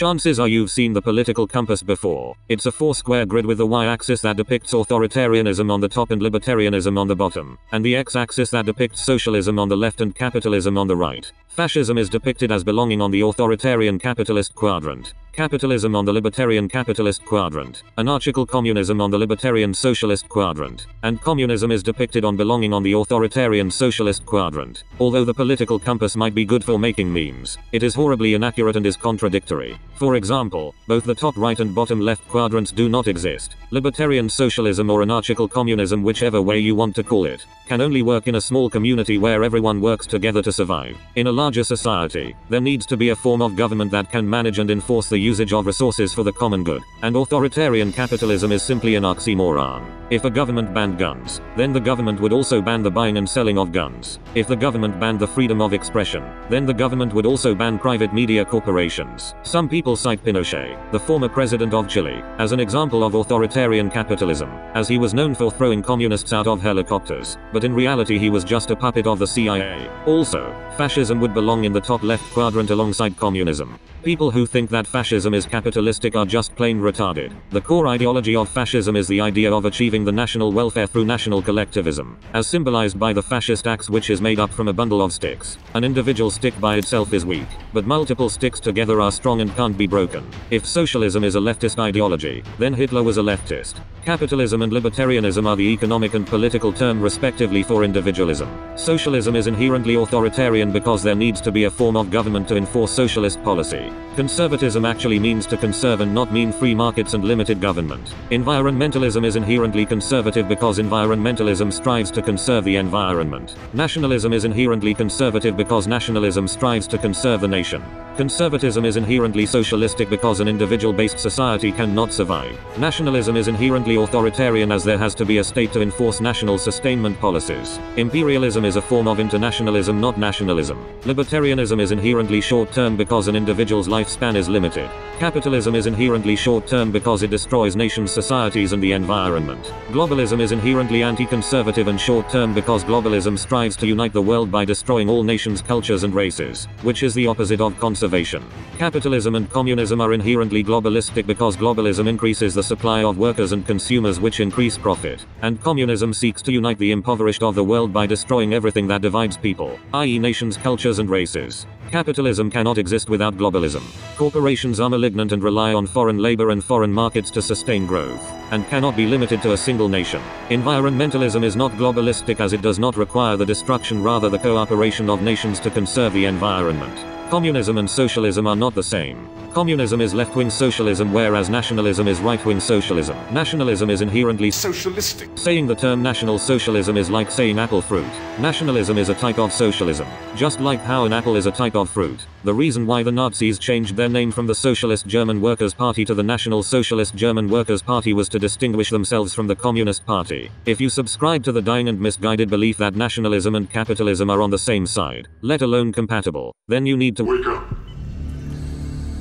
Chances are you've seen the political compass before. It's a 4-square grid with the y-axis that depicts authoritarianism on the top and libertarianism on the bottom, and the x-axis that depicts socialism on the left and capitalism on the right. Fascism is depicted as belonging on the authoritarian capitalist quadrant, capitalism on the libertarian capitalist quadrant, anarchical communism on the libertarian socialist quadrant, and communism is depicted on belonging on the authoritarian socialist quadrant. Although the political compass might be good for making memes, it is horribly inaccurate and is contradictory. For example, both the top right and bottom left quadrants do not exist. Libertarian socialism or anarchical communism, whichever way you want to call it, can only work in a small community where everyone works together to survive. In a larger society, there needs to be a form of government that can manage and enforce the usage of resources for the common good. And authoritarian capitalism is simply an oxymoron. If a government banned guns, then the government would also ban the buying and selling of guns. If the government banned the freedom of expression, then the government would also ban private media corporations. Some people cite Pinochet, the former president of Chile, as an example of authoritarian capitalism, as he was known for throwing communists out of helicopters, but in reality he was just a puppet of the CIA. Also, fascism would belong in the top left quadrant alongside communism. People who think that fascism is capitalistic are just plain retarded. The core ideology of fascism is the idea of achieving the national welfare through national collectivism, as symbolized by the fascist axe, which is made up from a bundle of sticks. An individual stick by itself is weak, but multiple sticks together are strong and can't be broken. If socialism is a leftist ideology, then Hitler was a leftist. Capitalism and libertarianism are the economic and political term respectively for individualism. Socialism is inherently authoritarian because there needs to be a form of government to enforce socialist policy. Conservatism actually means to conserve and not mean free markets and limited government. Environmentalism is inherently conservative because environmentalism strives to conserve the environment. Nationalism is inherently conservative because nationalism strives to conserve the nation. Conservatism is inherently socialistic because an individual-based society cannot survive. Nationalism is inherently authoritarian as there has to be a state to enforce national sustainment policies. Imperialism is a form of internationalism, not nationalism. Libertarianism is inherently short-term because an individual's lifespan is limited. Capitalism is inherently short-term because it destroys nations, societies, and the environment. Globalism is inherently anti-conservative and short-term because globalism strives to unite the world by destroying all nations, cultures, and races, which is the opposite of conservation. Capitalism and communism are inherently globalistic because globalism increases the supply of workers and consumers, which increase profit, and communism seeks to unite the impoverished of the world by destroying everything that divides people, i.e. nations, cultures, and races. Capitalism cannot exist without globalism. Corporations are malignant and rely on foreign labor and foreign markets to sustain growth, and cannot be limited to a single nation. Environmentalism is not globalistic as it does not require the destruction, rather the cooperation of nations to conserve the environment. Communism and socialism are not the same. Communism is left-wing socialism, whereas nationalism is right-wing socialism. Nationalism is inherently socialistic. Saying the term National Socialism is like saying apple fruit. Nationalism is a type of socialism, just like how an apple is a type of fruit. The reason why the Nazis changed their name from the Socialist German Workers' Party to the National Socialist German Workers' Party was to distinguish themselves from the Communist Party. If you subscribe to the dying and misguided belief that nationalism and capitalism are on the same side, let alone compatible, then you need to wake up.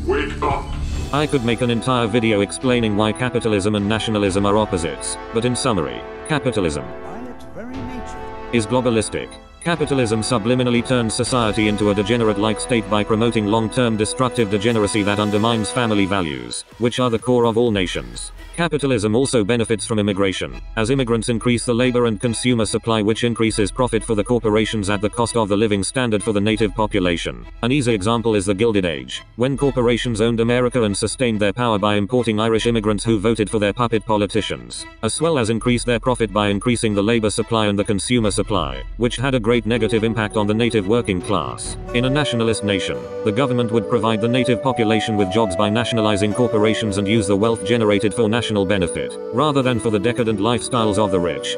Wake up! I could make an entire video explaining why capitalism and nationalism are opposites, but in summary, capitalism, by its very nature, is globalistic. Capitalism subliminally turns society into a degenerate-like state by promoting long-term destructive degeneracy that undermines family values, which are the core of all nations. Capitalism also benefits from immigration, as immigrants increase the labor and consumer supply, which increases profit for the corporations at the cost of the living standard for the native population. An easy example is the Gilded Age, when corporations owned America and sustained their power by importing Irish immigrants who voted for their puppet politicians, as well as increased their profit by increasing the labor supply and the consumer supply, which had a great negative impact on the native working class. In a nationalist nation, the government would provide the native population with jobs by nationalizing corporations and use the wealth generated for national benefit, rather than for the decadent lifestyles of the rich.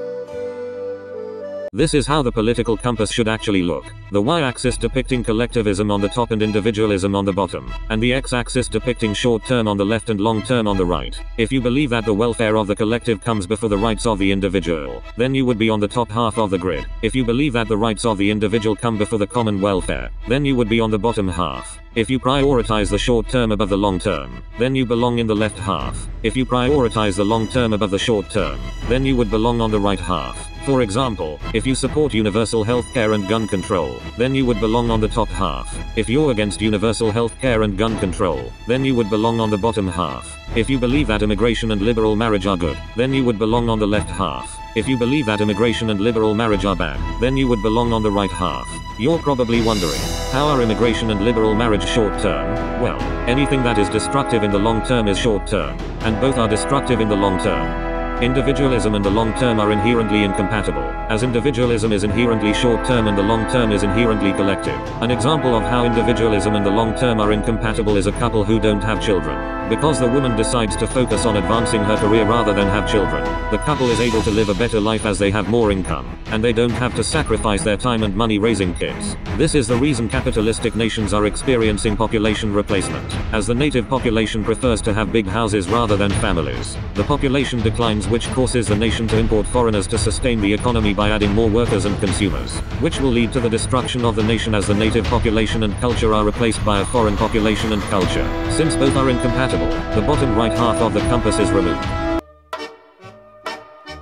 This is how the political compass should actually look. The y-axis depicting collectivism on the top and individualism on the bottom, and the x-axis depicting short-term on the left and long-term on the right. If you believe that the welfare of the collective comes before the rights of the individual, then you would be on the top half of the grid. If you believe that the rights of the individual come before the common welfare, then you would be on the bottom half. If you prioritize the short term above the long term, then you belong in the left half. If you prioritize the long term above the short term, then you would belong on the right half. For example, if you support universal healthcare and gun control, then you would belong on the top half. If you're against universal healthcare and gun control, then you would belong on the bottom half. If you believe that immigration and liberal marriage are good, then you would belong on the left half. If you believe that immigration and liberal marriage are bad, then you would belong on the right half. You're probably wondering, how are immigration and liberal marriage short term? Well, anything that is destructive in the long term is short term, and both are destructive in the long term. Individualism and the long term are inherently incompatible, as individualism is inherently short term and the long term is inherently collective. An example of how individualism and the long term are incompatible is a couple who don't have children. Because the woman decides to focus on advancing her career rather than have children, the couple is able to live a better life as they have more income, and they don't have to sacrifice their time and money raising kids. This is the reason capitalistic nations are experiencing population replacement, as the native population prefers to have big houses rather than families. The population declines, which causes the nation to import foreigners to sustain the economy by adding more workers and consumers, which will lead to the destruction of the nation as the native population and culture are replaced by a foreign population and culture. Since both are incompatible, the bottom right half of the compass is removed.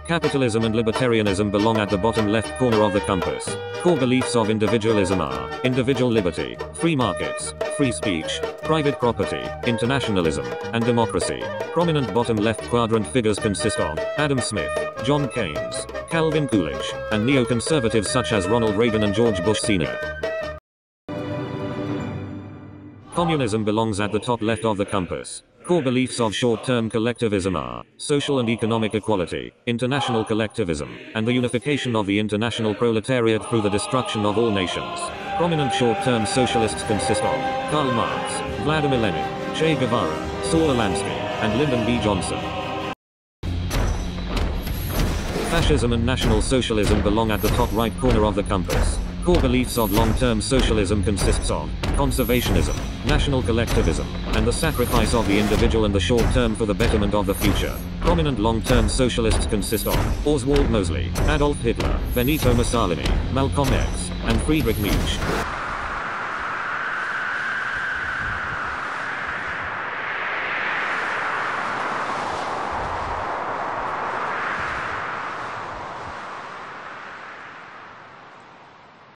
Capitalism and libertarianism belong at the bottom left corner of the compass. Core beliefs of individualism are individual liberty, free markets, free speech, private property, internationalism, and democracy. Prominent bottom left quadrant figures consist of Adam Smith, John Keynes, Calvin Coolidge, and neoconservatives such as Ronald Reagan and George Bush Sr. Communism belongs at the top left of the compass. Core beliefs of short-term collectivism are social and economic equality, international collectivism, and the unification of the international proletariat through the destruction of all nations. Prominent short-term socialists consist of Karl Marx, Vladimir Lenin, Che Guevara, Saul Alinsky, and Lyndon B. Johnson. Fascism and National Socialism belong at the top right corner of the compass. Core beliefs of long-term socialism consists of conservationism, national collectivism, and the sacrifice of the individual and the short term for the betterment of the future. Prominent long-term socialists consist of Oswald Mosley, Adolf Hitler, Benito Mussolini, Malcolm X, and Friedrich Nietzsche.